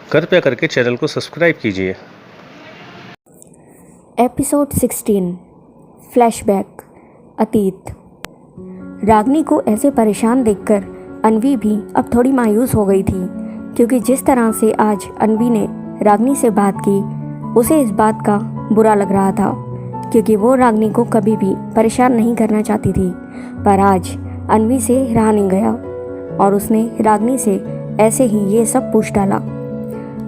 कृपया करके चैनल को सब्सक्राइब कीजिए। एपिसोड 16 फ्लैशबैक अतीत। रागनी को ऐसे परेशान देखकर अनवी भी अब थोड़ी मायूस हो गई थी, क्योंकि जिस तरह से आज अनवी ने रागनी से बात की उसे इस बात का बुरा लग रहा था, क्योंकि वो रागनी को कभी भी परेशान नहीं करना चाहती थी। पर आज अनवी से रहा नहीं गया और उसने रागनी से ऐसे ही ये सब पूछ डाला।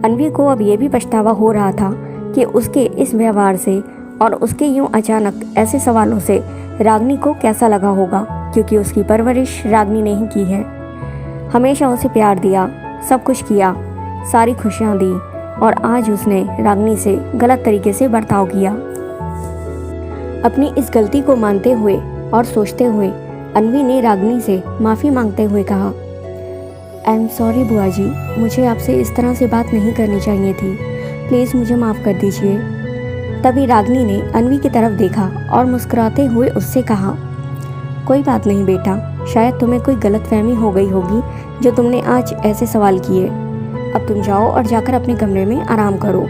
अनवी को अब ये भी पछतावा हो रहा था कि उसके इस व्यवहार से और उसके यूं अचानक ऐसे सवालों से रागनी को कैसा लगा होगा, क्योंकि उसकी परवरिश रागनी ने ही की है। हमेशा उसे प्यार दिया, सब कुछ किया, सारी खुशियाँ दी, और आज उसने रागनी से गलत तरीके से बर्ताव किया। अपनी इस गलती को मानते हुए और सोचते हुए अनवी ने रागनी से माफ़ी मांगते हुए कहा, आई एम सॉरी बुआ जी, मुझे आपसे इस तरह से बात नहीं करनी चाहिए थी, प्लीज़ मुझे माफ़ कर दीजिए। तभी रागनी ने अनवी की तरफ देखा और मुस्कुराते हुए उससे कहा, कोई बात नहीं बेटा, शायद तुम्हें कोई गलतफहमी हो गई होगी जो तुमने आज ऐसे सवाल किए। अब तुम जाओ और जाकर अपने कमरे में आराम करो।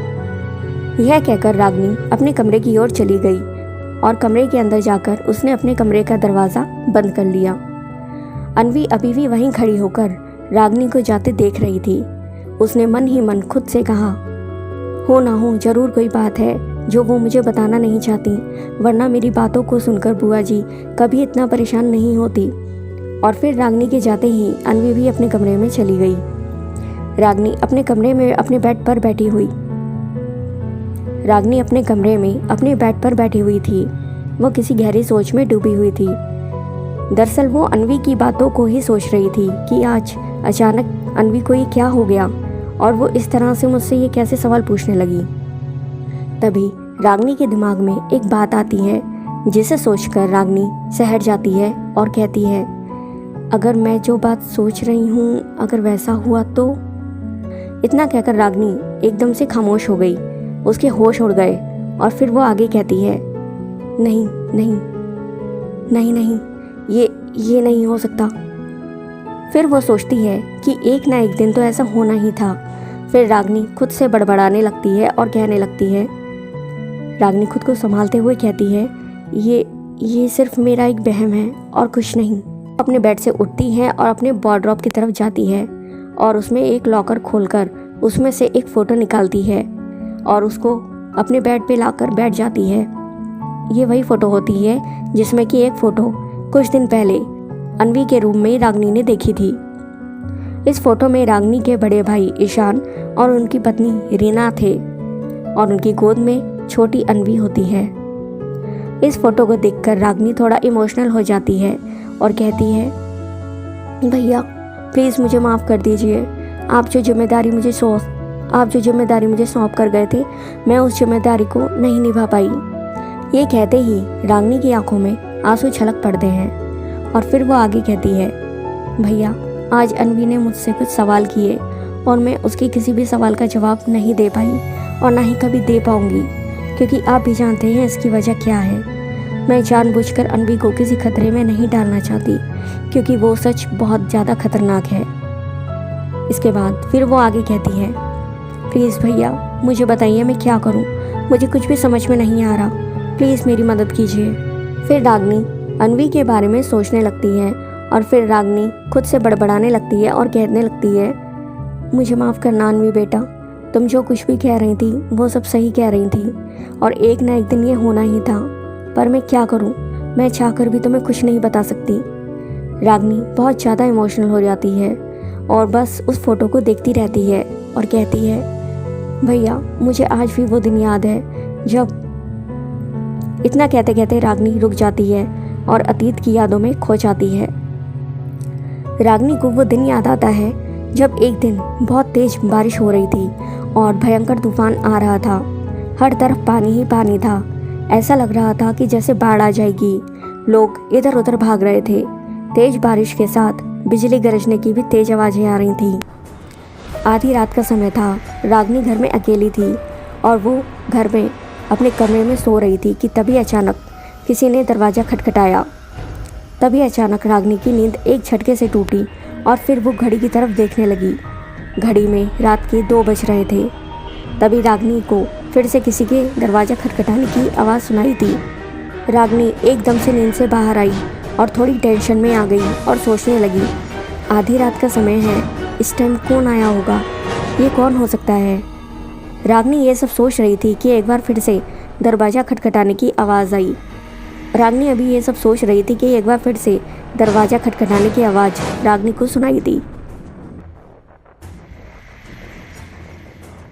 यह कहकर रागनी अपने कमरे की ओर चली गई और कमरे के अंदर जाकर उसने अपने कमरे का दरवाज़ा बंद कर लिया। अनवी अभी भी वहीं खड़ी होकर रागनी को जाते देख रही थी। उसने मन ही मन खुद से कहा, हो ना हो ज़रूर कोई बात है जो वो मुझे बताना नहीं चाहती, वरना मेरी बातों को सुनकर बुआ जी कभी इतना परेशान नहीं होती। और फिर रागनी के जाते ही अनवी भी अपने कमरे में चली गई। रागनी अपने कमरे में अपने बेड पर बैठी हुई थी। वो किसी गहरी सोच में डूबी हुई थी। दरअसल वो अनवी की बातों को ही सोच रही थी कि आज अचानक अनवी को ये क्या हो गया और वो इस तरह से मुझसे ये कैसे सवाल पूछने लगी। तभी रागनी के दिमाग में एक बात आती है, जिसे सोचकर रागनी सहर जाती है और कहती है, अगर मैं जो बात सोच रही हूँ अगर वैसा हुआ तो। इतना कहकर रागनी एकदम से खामोश हो गई, उसके होश उड़ गए और फिर वो आगे कहती है, नहीं नहीं नहीं नहीं, ये नहीं हो सकता। फिर वो सोचती है कि एक ना एक दिन तो ऐसा होना ही था। फिर रागनी खुद से बड़बड़ाने लगती है और कहने लगती है, रागनी खुद को संभालते हुए कहती है, ये सिर्फ मेरा एक वहम है और कुछ नहीं। अपने बेड से उठती है और अपने वार्डरोब की तरफ जाती है और उसमें एक लॉकर खोलकर उसमें से एक फ़ोटो निकालती है और उसको अपने बेड पे लाकर बैठ जाती है। ये वही फ़ोटो होती है जिसमें कि एक फ़ोटो कुछ दिन पहले अनवी के रूम में रागनी ने देखी थी। इस फ़ोटो में रागनी के बड़े भाई ईशान और उनकी पत्नी रीना थे और उनकी गोद में छोटी अनवी होती है। इस फ़ोटो को देखकर रागनी थोड़ा इमोशनल हो जाती है और कहती है, भैया प्लीज़ मुझे माफ़ कर दीजिए। आप जो जिम्मेदारी मुझे सौंप कर गए थे, मैं उस जिम्मेदारी को नहीं निभा पाई। ये कहते ही रागनी की आंखों में आंसू छलक पड़ते हैं और फिर वो आगे कहती है, भैया आज अनवी ने मुझसे कुछ सवाल किए और मैं उसके किसी भी सवाल का जवाब नहीं दे पाई और ना ही कभी दे पाऊंगी, क्योंकि आप भी जानते हैं इसकी वजह क्या है। मैं जानबूझकर अनवी को किसी खतरे में नहीं डालना चाहती, क्योंकि वो सच बहुत ज़्यादा खतरनाक है। इसके बाद फिर वो आगे कहती है, प्लीज़ भैया मुझे बताइए मैं क्या करूं, मुझे कुछ भी समझ में नहीं आ रहा, प्लीज़ मेरी मदद कीजिए। फिर रागनी अनवी के बारे में सोचने लगती है और फिर रागनी खुद से बड़बड़ाने लगती है और कहने लगती है, मुझे माफ़ करना अनवी बेटा, तुम जो कुछ भी कह रही थी वो सब सही कह रही थी और एक ना एक दिन ये होना ही था, पर मैं क्या करूं, मैं चाहकर भी तुम्हें कुछ नहीं बता सकती। रागनी बहुत ज़्यादा इमोशनल हो जाती है और बस उस फोटो को देखती रहती है और कहती है, भैया मुझे आज भी वो दिन याद है जब। इतना कहते कहते रागनी रुक जाती है और अतीत की यादों में खो जाती है। रागनी को वो दिन याद आता है जब एक दिन बहुत तेज बारिश हो रही थी और भयंकर तूफान आ रहा था। हर तरफ पानी ही पानी था। ऐसा लग रहा था कि जैसे बाढ़ आ जाएगी। लोग इधर उधर भाग रहे थे। तेज बारिश के साथ बिजली गरजने की भी तेज आवाज़ें आ रही थी। आधी रात का समय था। रागनी घर में अकेली थी और वो घर में अपने कमरे में सो रही थी कि तभी अचानक किसी ने दरवाज़ा खटखटाया। तभी अचानक रागनी की नींद एक झटके से टूटी और फिर वो घड़ी की तरफ देखने लगी घड़ी में रात के 2 बज रहे थे। तभी रागिनी को फिर से किसी के दरवाज़ा खटखटाने की आवाज़ सुनाई दी। रागिनी एकदम से नींद से बाहर आई और थोड़ी टेंशन में आ गई और सोचने लगी, आधी रात का समय है, इस टाइम कौन आया होगा, ये कौन हो सकता है। रागिनी ये सब सोच रही थी कि एक बार फिर से दरवाज़ा खटखटाने की आवाज़ आई। रागिनी अभी ये सब सोच रही थी कि एक बार फिर से दरवाज़ा खटखटाने की आवाज़ रागिनी को सुनाई दी।